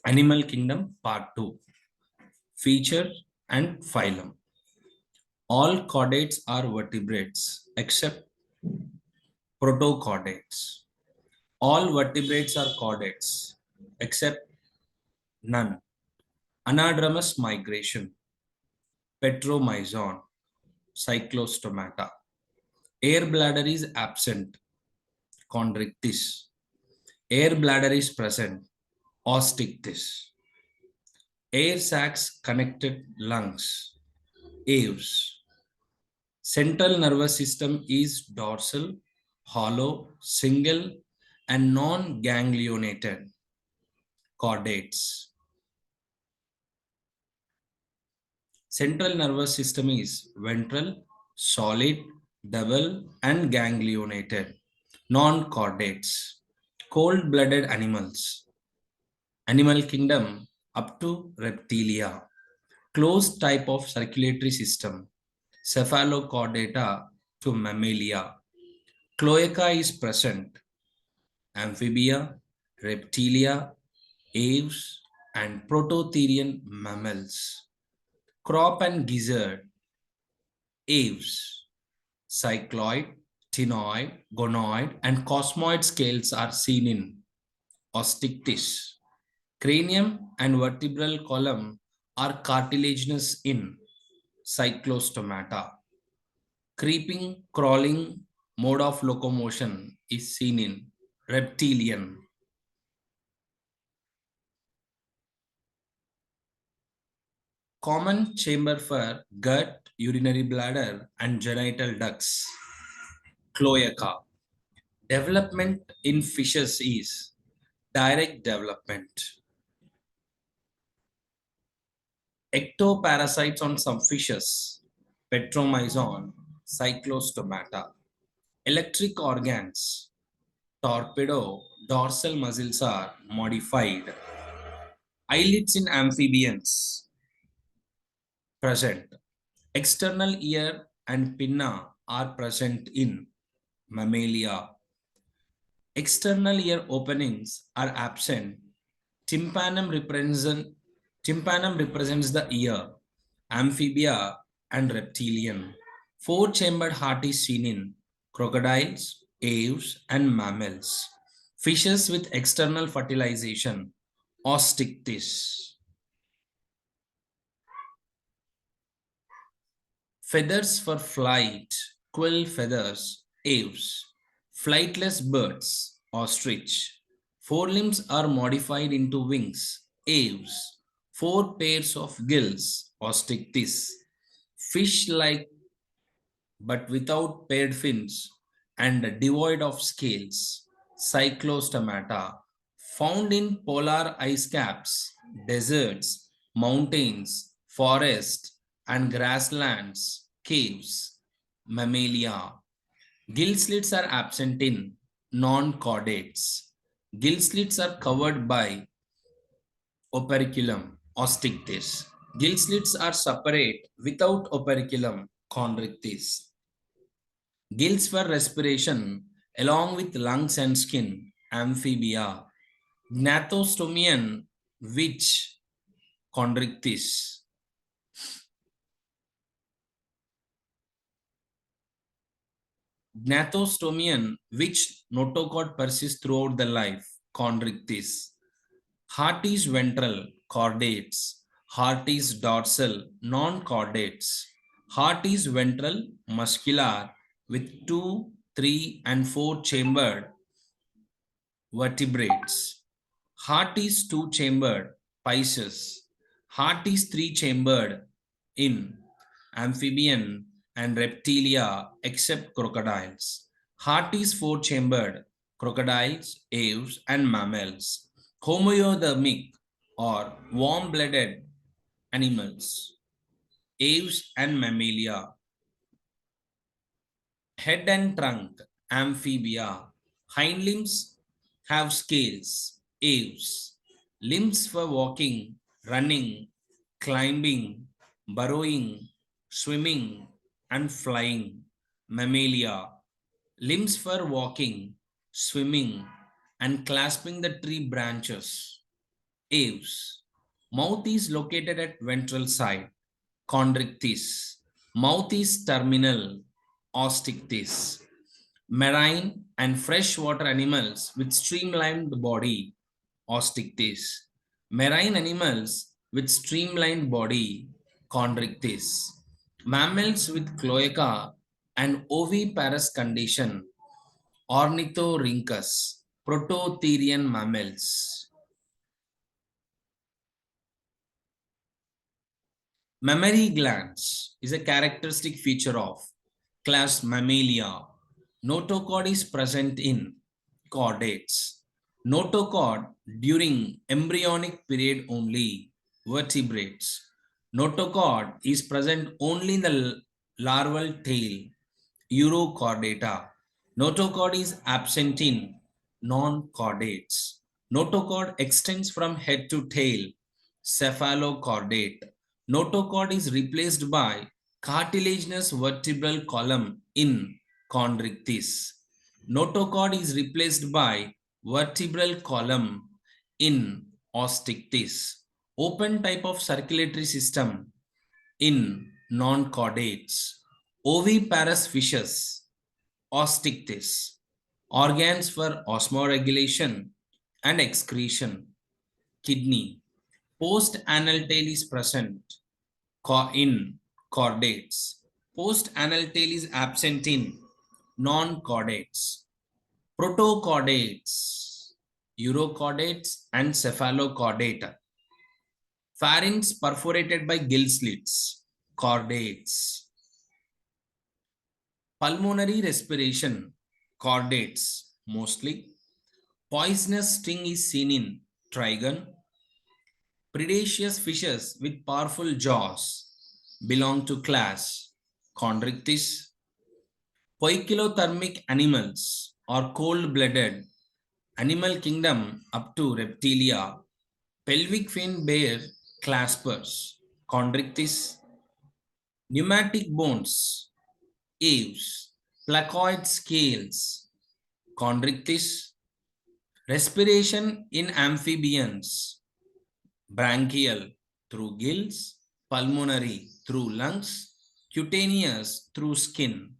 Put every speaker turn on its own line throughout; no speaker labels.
Animal Kingdom Part 2. Feature and Phylum. All chordates are vertebrates except protochordates. All vertebrates are chordates except none. Anadromous migration, petromyzon, cyclostomata. Air bladder is absent, chondrichthyes. Air bladder is present, osteichthyes. Air sacs connected lungs, aves. Central nervous system is dorsal, hollow, single, and non-ganglionated chordates. Central nervous system is ventral, solid, double, and ganglionated. Non-chordates. Cold-blooded animals. Animal kingdom up to reptilia. Closed type of circulatory system. Cephalochordata to mammalia. Cloaca is present. Amphibia, reptilia, aves, and prototherian mammals. Crop and gizzard, aves, cycloid, ctenoid, gonoid, and cosmoid scales are seen in osteichthyes. Cranium and vertebral column are cartilaginous in cyclostomata. Creeping, crawling mode of locomotion is seen in reptilian. Common chamber for gut, urinary bladder, and genital ducts. Cloaca. Development in fishes is direct development. Ectoparasites on some fishes, petromyzon, cyclostomata. Electric organs, torpedo, dorsal muscles are modified. Eyelids in amphibians, present. External ear and pinna are present in mammalia. External ear openings are absent. Tympanum represents the ear, amphibia, and reptilian. Four-chambered heart is seen in crocodiles, aves, and mammals. Fishes with external fertilization, osteichthyes. Feathers for flight, quill feathers, aves. Flightless birds, ostrich. Forelimbs are modified into wings, aves. Four pairs of gills, osteichthyes. Fish-like but without paired fins and devoid of scales, cyclostomata. Found in polar ice caps, deserts, mountains, forests, and grasslands, caves, mammalia. Gill slits are absent in non-chordates. Gill slits are covered by operculum, osteichthyes. Gill slits are separate without operculum, chondrichthyes. Gills for respiration along with lungs and skin, amphibia. Gnathostomian, which chondrichthyes. Gnathostomian, which notochord persists throughout the life, chondrichthyes. Heart is ventral, chordates. Heart is dorsal, non-chordates. Heart is ventral, muscular, with 2, 3, and 4 chambered vertebrates. Heart is two-chambered, Pisces. Heart is three-chambered in amphibian and reptilia except crocodiles. Heart is four-chambered, crocodiles, aves, and mammals. Homoeothermic or warm-blooded animals, aves and mammalia. Head and trunk, amphibia. Hind limbs have scales, aves. Limbs for walking, running, climbing, burrowing, swimming, and flying, mammalia. Limbs for walking, swimming, and clasping the tree branches, Aves. Mouth is located at ventral side. Chondrichthyes. Mouth is terminal. Osteichthyes. Marine and freshwater animals with streamlined body. Osteichthyes. Marine animals with streamlined body. Chondrichthyes. Mammals with cloaca and oviparous condition. Ornithorhynchus. Prototherian mammals. Mammary glands is a characteristic feature of class Mammalia. Notochord is present in chordates. Notochord during embryonic period only. Vertebrates. Notochord is present only in the larval tail. Urochordata. Notochord is absent in non-chordates. Notochord extends from head to tail. Cephalochordate. Notochord is replaced by cartilaginous vertebral column in chondrichthyes. Notochord is replaced by vertebral column in osteichthyes. Open type of circulatory system in non-chordates. Oviparous fishes, osteichthyes. Organs for osmoregulation and excretion. Kidney. Post-anal tail is present in chordates. Post-anal tail is absent in non-chordates. Protochordates, urochordates and cephalochordata. Pharynx perforated by gill slits. Chordates. Pulmonary respiration. Chordates mostly. Poisonous sting is seen in trigon. Predaceous fishes with powerful jaws belong to class Chondrichthyes. Poikilothermic animals or cold-blooded animal kingdom up to reptilia. Pelvic fin bear claspers, Chondrichthyes. Pneumatic bones, aves. Placoid scales, Chondrichthyes. Respiration in amphibians, branchial through gills, pulmonary through lungs, cutaneous through skin.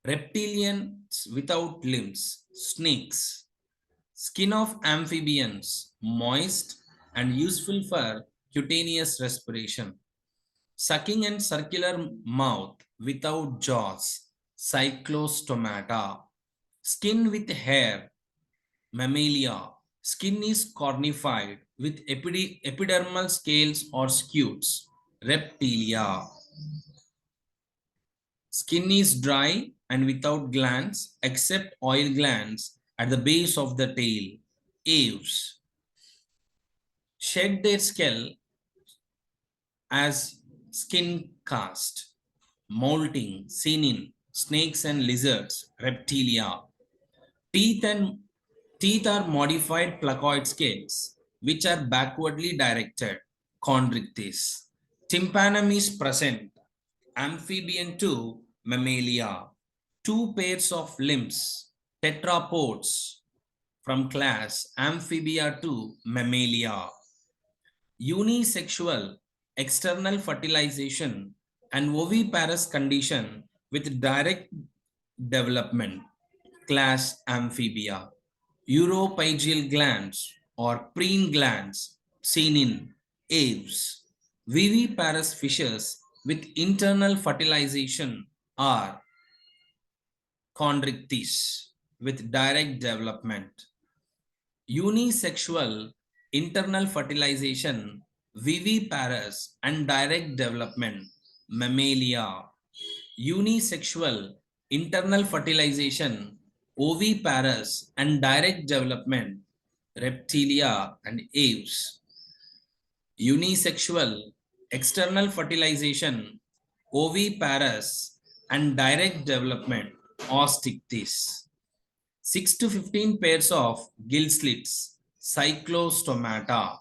Reptilians without limbs, snakes. Skin of amphibians, moist and useful for cutaneous respiration. Sucking and circular mouth without jaws, cyclostomata. Skin with hair, mammalia. Skin is cornified with epidermal scales or scutes, reptilia. Skin is dry and without glands except oil glands at the base of the tail, aves. Shed their skull as skin cast, molting, seen in snakes and lizards, reptilia. Teeth are modified placoid scales, which are backwardly directed, chondrichthyes. Tympanum is present, amphibian to mammalia. Two pairs of limbs, tetrapods from class Amphibia to Mammalia. Unisexual external fertilization and oviparous condition with direct development, class Amphibia. Uropygeal glands or preen glands seen in aves. Viviparous fishes with internal fertilization are chondrichthyes with direct development. Unisexual internal fertilization, viviparous and direct development, mammalia. Unisexual internal fertilization, oviparous and direct development, reptilia and aves. Unisexual external fertilization, oviparous and direct development, osteichthyes. 6 to 15 pairs of gill slits, cyclostomata.